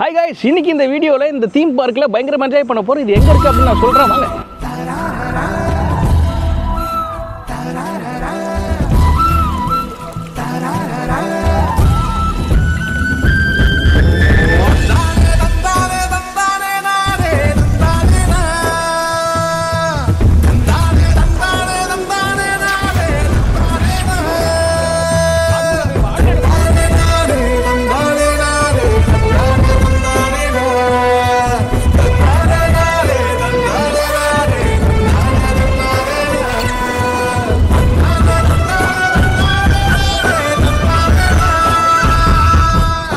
Hi guys, இன்னைக்கு இந்த வீடியோல இந்த தீம் பார்க்ல பயங்கரமா என்ஜாய் பண்ண போறோம். இது எங்க இருக்கு அப்படி நான் சொல்றேன் வாங்க.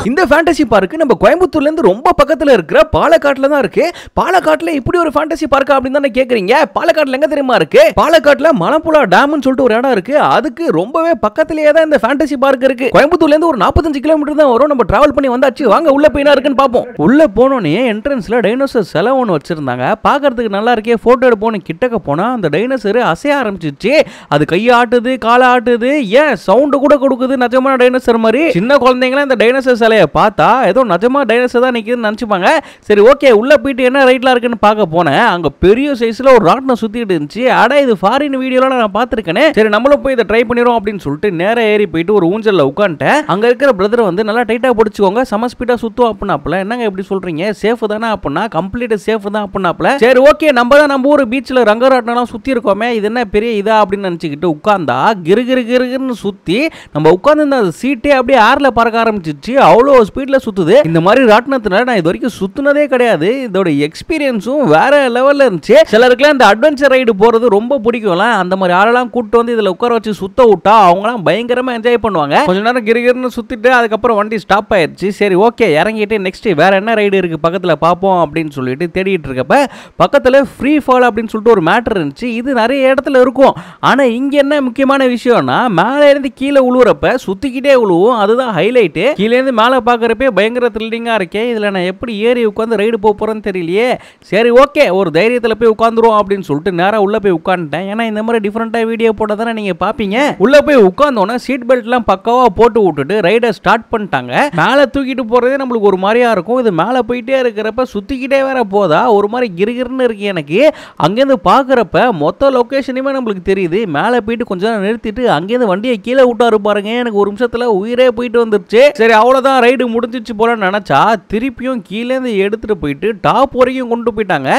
இந்த ஃபேண்டசி பார்க் நம்ம கோயம்புத்தூர்ல இருந்து ரொம்ப பக்கத்துல இருக்கிற பாலக்காட்டுல தான் இருக்கு. பாலக்காட்டுல இப்படி ஒரு ஃபேண்டசி பார்க் அப்படின்னு தானே கேக்குறீங்க. பாலக்காட்டுல எங்க தெரியுமா இருக்கு? பாலக்காட்டுல மலப்புழா டேம்னு சொல்லிட்டு ஒரு இடம் இருக்கு. அதுக்கு ரொம்பவே பக்கத்திலேயே தான் இந்த ஃபேண்டசி பார்க் இருக்கு. கோயம்புத்தூர்ல இருந்து ஒரு 45 கிலோமீட்டர் தான் வரும். நம்ம டிராவல் பண்ணி வந்தாச்சு. வாங்க உள்ள போய் என்ன இருக்குன்னு பாப்போம். உள்ள போனோனே என்ட்ரன்ஸ்ல டைனோசர் சிலை ஒன்று வச்சிருந்தாங்க. பாக்குறதுக்கு நல்லா இருக்கே. போட்டோ எடுப்போன்னு கிட்டக்க போனா அந்த டைனோசர் அசைய ஆரம்பிச்சிச்சு. அது கையை ஆட்டுது, காலை ஆட்டுது, ஏன் சவுண்ட் கூட கொடுக்குது. நிஜமான டைனோசர் மாதிரி. சின்ன குழந்தைங்களா இந்த டைனோசர் சிலையை பார்த்தா ஏதோ நிஜமா டைனோசர் தான் நிக்குதுன்னு நினைச்சுப்பாங்க. சரி ஓகே, உள்ள போயிட்டு என்ன ரைட்ல இருக்குன்னு பார்க்க போனேன். அங்க பெரிய சைஸ்ல ஒரு ராட்னம் சுத்திட்டு இருந்துச்சு. அட இது ஃபாரின் வீடியோல நான் பார்த்திருக்கேனே. சரி நம்மளும் போய் இதை ட்ரை பண்ணிரோம் அப்படின்னு சொல்லிட்டு நேரா ஏறி போயிட்டு ஒரு ஊஞ்சல்ல உட்காந்துட்டேன். அங்க இருக்கிற பிரதர் வந்து நல்லா டைட்டா பிடிச்சுக்கோங்க, சம ஸ்பீடா சுத்தும் அப்படின்னாப்ல. என்னங்க எப்படி சொல்றீங்க, சேஃப் தானே அப்படின்னா கம்ப்ளீட் சேஃப் தான் அப்படின்னாப்ல. சரி ஓகே, நம்ம ஊர் பீச்ல ரங்கராட்டனம் சுத்தி இருக்கோமே, இது என்ன பெரிய இதா அப்படின்னு நினைச்சுக்கிட்டு உட்கார்ந்தா கிருகிருன்னு சுத்தி நம்ம உட்கார்ந்து இந்த சீட்டே அப்படியே ஏர்ல பறக்க ஆரம்பிச்சிச்சு. அவ்வளோ ஸ்பீட்ல சுத்துது. இந்த மாதிரி ராட்டினத்தினால நான் இது வரைக்கும் சுத்துனதே கிடையாது. இதோட எக்ஸ்பீரியன்ஸும் வேற லெவல்ல இருந்துச்சு. சிலருக்குலாம் இந்த அட்வென்ச்சர் ரைடு போறது ரொம்ப பிடிக்கும்ல. அந்த மாதிரி ஆளெல்லாம் கூட்டு வந்து இதுல உட்கார வச்சு சுத்த விட்டா அவங்கலாம் பயங்கரமா என்ஜாய் பண்ணுவாங்க. கொஞ்ச நேரம் கிரிகிர்னு சுத்திட்டு அதுக்கப்புறம் வண்டி ஸ்டாப் ஆயிடுச்சு. சரி ஓகே, இறங்கிட்டு நெக்ஸ்ட் வேற என்ன ரைடு இருக்கு பக்கத்துல பாப்போம் அப்படின்னு சொல்லிட்டு தேடிட்டு இருக்கப்ப பக்கத்துல ஃப்ரீ ஃபால் அப்படின்னு சொல்லிட்டு ஒரு மேட்டர் இருந்துச்சு. இது நிறைய இடத்துல இருக்கும். ஆனா இங்க என்ன முக்கியமான விஷயம்னா, மேல இருந்து கீழே உழுவுறப்ப சுத்திக்கிட்டே உழுவும். அதுதான் ஹைலைட். கீழே இருந்து மேல பாக்குறப்ப பயங்கர த்ரில்லிங்கா இருக்கே. இதுல நான் எப்படி ஏறி உட்கார்ந்து ரைடு போறேன்னு தெரியலையே. சரி ஓகே, ஒரு தைரியத்துல போய் உட்கார்ந்துருவோம் அப்படின்னு சொல்லிட்டு நேரா உள்ள போய் உட்கார்ந்துட்டேன். ஏன்னா இந்த மாதிரி டிஃபரெண்டா வீடியோ போட்டா தானே நீங்க பாப்பீங்க. உள்ள போய் உட்கார்ந்தோன்னா சீட் பெல்ட் எல்லாம் பக்காவா போட்டு விட்டுட்டு ரைடை ஸ்டார்ட் பண்ணிட்டாங்க. மேல தூக்கிட்டு போறதே நம்மளுக்கு ஒரு மாதிரியா இருக்கும். இது மேல போயிட்டே இருக்கிறப்ப சுத்திக்கிட்டே வேற போதா ஒரு மாதிரி கிருகிருன்னு இருக்கு எனக்கு. அங்கேருந்து பாக்குறப்ப மொத்த லொகேஷனுமே நம்மளுக்கு தெரியுது. மேல போயிட்டு கொஞ்ச நேரம் நிறுத்திட்டு அங்கேருந்து வண்டியை கீழே விட்டாரு பாருங்க. எனக்கு ஒரு நிமிஷத்துல உயிரே போயிட்டு வந்துருச்சு. சரி அவ்வளவுதான், ரைடு முடிஞ்சிச்சு போல நினைச்சா திருப்பியும் கீழே இருந்து எடுத்துட்டு போயிட்டு டாப் வரைக்கும் கொண்டு போயிட்டாங்க.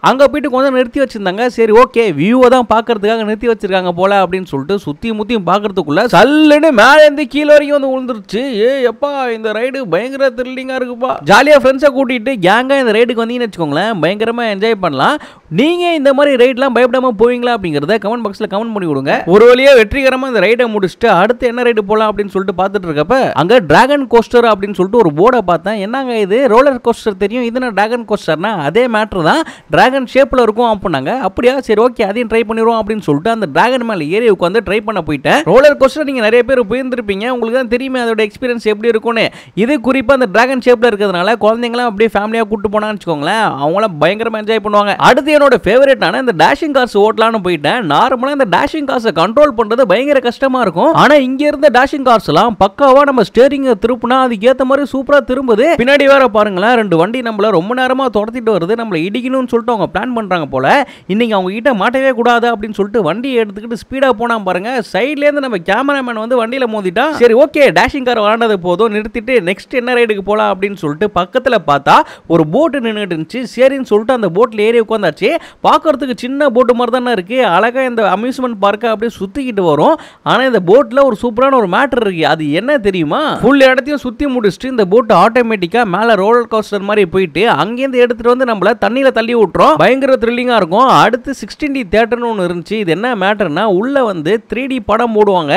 அங்க போயிட்டு கொஞ்சம் நிறுத்தி வச்சிருந்தாங்க. சரி ஓகே, வியூவை தான் பாக்குறதுக்காக நிறுத்தி வச்சிருக்காங்க போல அப்படின்னு சொல்லிட்டு சுத்தி முத்தியும் பாக்குறதுக்குள்ள சல்லுன்னு மேல இருந்து கீழே வரைக்கும் வந்து விழுந்துருச்சு. ஏ எப்பா, இந்த ரைடு பயங்கர த்ரில்லிங்கா இருக்குப்பா. ஜாலியா ஃப்ரெண்ட்ஸை கூட்டிட்டு கேங்கா இந்த ரைடுக்கு வந்தீங்கன்னு வச்சுக்கோங்களேன், பயங்கரமா என்ஜாய் பண்ணலாம். நீங்க இந்த மாதிரி ரைட்லாம் பயப்படாம போவீங்களா அப்படிங்கறத கமெண்ட் பாக்ஸ்ல கமெண்ட் பண்ணி கொடுங்க. ஒரு வழியா வெற்றிகரமா இந்த ரைடை முடிச்சுட்டு அடுத்து என்ன ரைடு போலாம் அப்படின்னு சொல்லிட்டு பார்த்துட்டு இருக்கப்ப அங்க டிராகன் கோஸ்டர் அப்படின்னு சொல்லிட்டு ஒரு போர்டை பார்த்தேன். என்னங்க இது, ரோலர் கோஸ்டர் தெரியும், இது டிராகன் கோஸ்டர்னா அதே மேட்டர் தான், டிராகன் ஷேப்ல இருக்கும் அப்படின்னாங்க. அப்படியா, சரி ஓகே அதையும் ட்ரை பண்ணிடுவோம் அப்படின்னு சொல்லிட்டு அந்த டிராகன் மேல ஏறி உட்காந்து ட்ரை பண்ண போயிட்டேன். ரோலர் கோஸ்டர் நீங்க நிறைய பேர் போயிருந்திருப்பீங்க, உங்களுக்கு தான் தெரியுமே அதோட எக்ஸ்பீரியன்ஸ் எப்படி இருக்கும்னு. இது குறிப்பா அந்த டிராகன் ஷேப்ல இருக்கிறதுனால குழந்தைங்களாம் அப்படியே ஃபேமிலியா கூட்டு போனான்னு வச்சுக்கோங்களேன், அவங்களாம் பயங்கரமா என்ஜாய் பண்ணுவாங்க. அடுத்து என்னோட ஃபேவரட்டான இந்த டேஷிங் கார்ஸ் ஓட்டலான்னு போயிட்டேன். நார்மலா இந்த டேஷிங் கார்ஸை கண்ட்ரோல் பண்றது பயங்கர கஷ்டமா இருக்கும். ஆனா இங்க இருந்த டேஷிங் கார்ஸ் எல்லாம் பக்காவா நம்ம ஸ்டீரிங் திருப்புனா அதுக்கு ஏத்த மாதிரி சூப்பரா திரும்புது. பின்னாடி வேற பாருங்களேன், ரெண்டு வண்டி நம்மள ரொம்ப நேரமா துரத்திட்டு வருது. நம்மள இடிக்கணும்னு சொல்லிட்டு அவங்க பிளான் பண்றாங்க போல. இன்னைக்கு அவங்க கிட்ட மாட்டவே கூடாது அப்படின்னு சொல்லிட்டு வண்டியை எடுத்துக்கிட்டு ஸ்பீடா போனா பாருங்க. சைட்ல இருந்து நம்ம கேமராமேன் வந்து வண்டியில மோதிட்டா. சரி ஓகே, டேஷிங் கார் விளையாண்டது போதும், நிறுத்திட்டு நெக்ஸ்ட் என்ன ரைடுக்கு போலாம் அப்படின்னு சொல்லிட்டு பக்கத்துல பார்த்தா ஒரு போட் நின்னுட்டு இருந்துச்சு. சரின்னு சொல்லிட்டு அந்த போட்ல ஏறி உட்காந்தாச்சு. பார்க்கறதுக்கு சின்ன போட்டு மாதிரி தானே இருக்கு. அழகா இந்த அம்யூஸ்மெண்ட் பார்க்க அப்படியே சுத்திக்கிட்டு வரும். ஆனா இந்த போட்ல ஒரு சூப்பரான ஒரு மேட்டர் இருக்கு. அது என்ன தெரியுமா, ஃபுல் இடத்தையும் சுத்தி முடிச்சுட்டு இந்த போட் ஆட்டோமேட்டிக்கா மேல ரோலர் கோஸ்டர் மாதிரி போயிட்டு அங்கேருந்து எடுத்துட்டு வந்து நம்மள தண்ணியில தள்ளி விட்டுரும். பயங்கர த்ரில்லிங்கா இருக்கும். அடுத்து 16D தியேட்டர்னு ஒன்று இருந்துச்சு. இது என்ன மேட்டர்னா, உள்ள வந்து 3D படம் போடுவாங்க.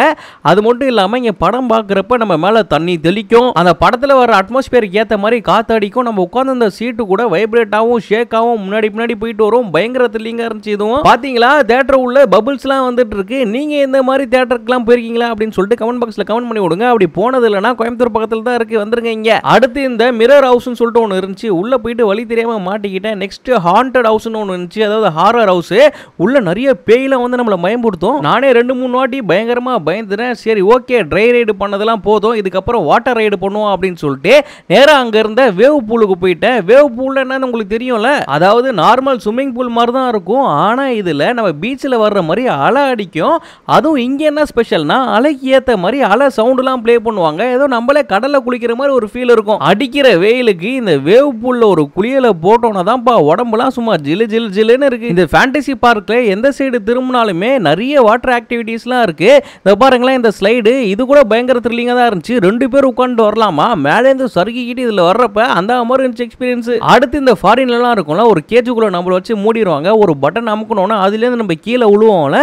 அது மட்டும் இல்லாம இங்க படம் பார்க்குறப்ப நம்ம மேல தண்ணி தெளிக்கும். அந்த படத்துல வர அட்மாஸ்பியருக்கு ஏத்த மாதிரி காத்தடிக்கும். நம்ம உட்கார்ந்து அந்த சீட்டு கூட வைப்ரேட் ஆகும், ஷேக் ஆகும், முன்னாடி போயிட்டு வரும். பயங்கர த்ரில்லிங்கா இருந்துச்சு. இதுவும் பாத்தீங்களா, தியேட்டர் உள்ள பபிள்ஸ்லாம் வந்துட்டு இருக்கு. நீங்க இந்த மாதிரி தியேட்டருக்குலாம் போயிருக்கீங்களா அப்படின்னு சொல்லிட்டு கமெண்ட் பாக்ஸ்ல கமெண்ட் பண்ணி விடுங்க. அப்படி போனது இல்லைன்னா கோயம்புத்தூர் பக்கத்துல தான் இருக்கு. பார்க்குக்கு வந்துருங்க இங்க. அடுத்து இந்த மிரர் ஹவுஸ்னு சொல்லிட்டு ஒன்று இருந்துச்சு. உள்ள போயிட்டு வழி தெரியாம மாட்டிக்கிட்டேன். நெக்ஸ்ட் ஹாண்டட் ஹவுஸ்னு ஒன்று இருந்துச்சு. அதாவது ஹாரர் ஹவுஸ். உள்ள நிறைய பேய்லாம் வந்து நம்மள பயம்படுத்தும். நானே 2-3 வாட்டி பயங்கரமா பயந்துறேன். சரி ஓகே ட்ரை ரைடு பண்ணதெல்லாம் போதும், இதுக்கப்புறம் வாட்டர் ரைடு பண்ணுவோம் அப்படின்னு சொல்லிட்டு நேரா அங்க இருந்த வேவ் பூலுக்கு போயிட்டேன். வேவ் பூல் என்னன்னு உங்களுக்கு தெரியும்ல, அதாவது நார்மல் ஸ்விம்மிங் பூல் மாதிரி தான் இருக்கும். ஆனா இதுல நம்ம பீச்சில் வர்ற மாதிரி அலை அடிக்கும். அதுவும் இங்க என்ன ஸ்பெஷல்னா அலைக்கு ஏத்த மாதிரி அலை சவுண்ட்லாம் ப்ளே பண்ணுவாங்க. ஏதோ நம்மளே கடல்ல குளிக்கிற மாதிரி ஒரு ஃபீல் இருக்கும். அடிக்கிற வெயிலுக்கு இந்த வேவ் பூல்ல ஒரு குளியலை போட்டோம்னா தான்ப்பா உடம்புலாம் சும்மா ஜிலு ஜிலு ஜிலுன்னு இருக்கு. இந்த ஃபேண்டசி பார்க்ல எந்த சைடு திரும்பினாலுமே நிறைய வாட்டர் ஆக்டிவிட்டீஸ்லாம் இருக்கு. இந்த பாருங்களேன் இந்த ஸ்லைடு, இது கூட பயங்கர த்ரில்லிங்கா தான் இருந்துச்சு. 2 பேர் உட்கார்ந்து வரலாமா, மேலே இருந்து சறுக்கிக்கிட்டு இதுல வர்றப்ப அந்த மாதிரி இருந்துச்சு எக்ஸ்பீரியன்ஸ். அடுத்து இந்த ஃபாரின்லலாம் இருக்கும்ல, ஒரு கேஜுக்குள்ள நம்மள வச்சு மூடிடுவாங்க. ஒரு பட்டன் அமுக்கணும்னா அதுலேருந்து நம்ம கீழே விழுவோம்ல,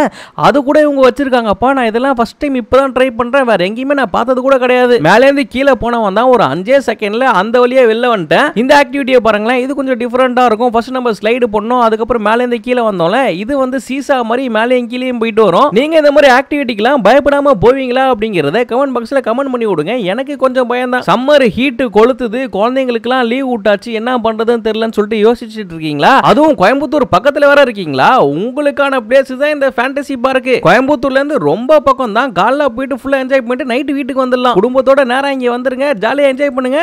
அது கூட இவங்க வச்சிருக்காங்கப்பா. நான் இதெல்லாம் ஃபர்ஸ்ட் டைம் இப்பதான் ட்ரை பண்றேன். வேற எங்கேயுமே நான் பார்த்தது கூட கிடையாது. மேலே இருந்து கீழே போனவன் தான் ஒரு 5 செகண்ட்ல அந்த வழியா வெளில வந்துட்டேன். இந்த ஆக்டிவிட்டியை பாருங்களேன், இது கொஞ்சம் டிஃபரெண்டா இருக்கும். ஃபர்ஸ்ட் நம்ம ஸ்லைடு பண்ணோம், அதுக்கப்புறம் மேலே இருந்து கீழே வந்தோம்ல, இது வந்து சீசா மாதிரி மேலேயும் கீழேயும் போயிட்டு வரும். நீங்க இந்த மாதிரி ஆக்டிவிட்டிக்கெல்லாம் பயப்படாம போவீங்களா அப்படிங்கறத கமெண்ட் பாக்ஸ்ல கமெண்ட் பண்ணி விடுங்க. எனக்கு கொஞ்சம் பயம் தான். சம்மர் ஹீட் கொளுத்துது, குழந்தைங்களுக்குலாம் லீவ் விட்டாச்சு, என்ன பண்றதுன்னு தெரியலன்னு சொல்லிட்டு யோசிச்சுட்டு இருக்கீங்களா? அதுவும் கோயம்புத்தூர் பக்கத்துல வேற இருக்கீங்களா? உங்களுக்கான பிளேஸ் தான் இந்த ஃபேண்டசி பார்க். கோயம்புத்தூர்ல இருந்து ரொம்ப பக்கம் தான். காலைல போயிட்டு ஃபுல்லா என்ஜாய் பண்ணிட்டு நைட் வீட்டுக்கு வந்துடலாம். குடும்பத்தோட நேரா இங்க வந்துருங்க, ஜாலியா என்ஜாய் பண்ணுங்க.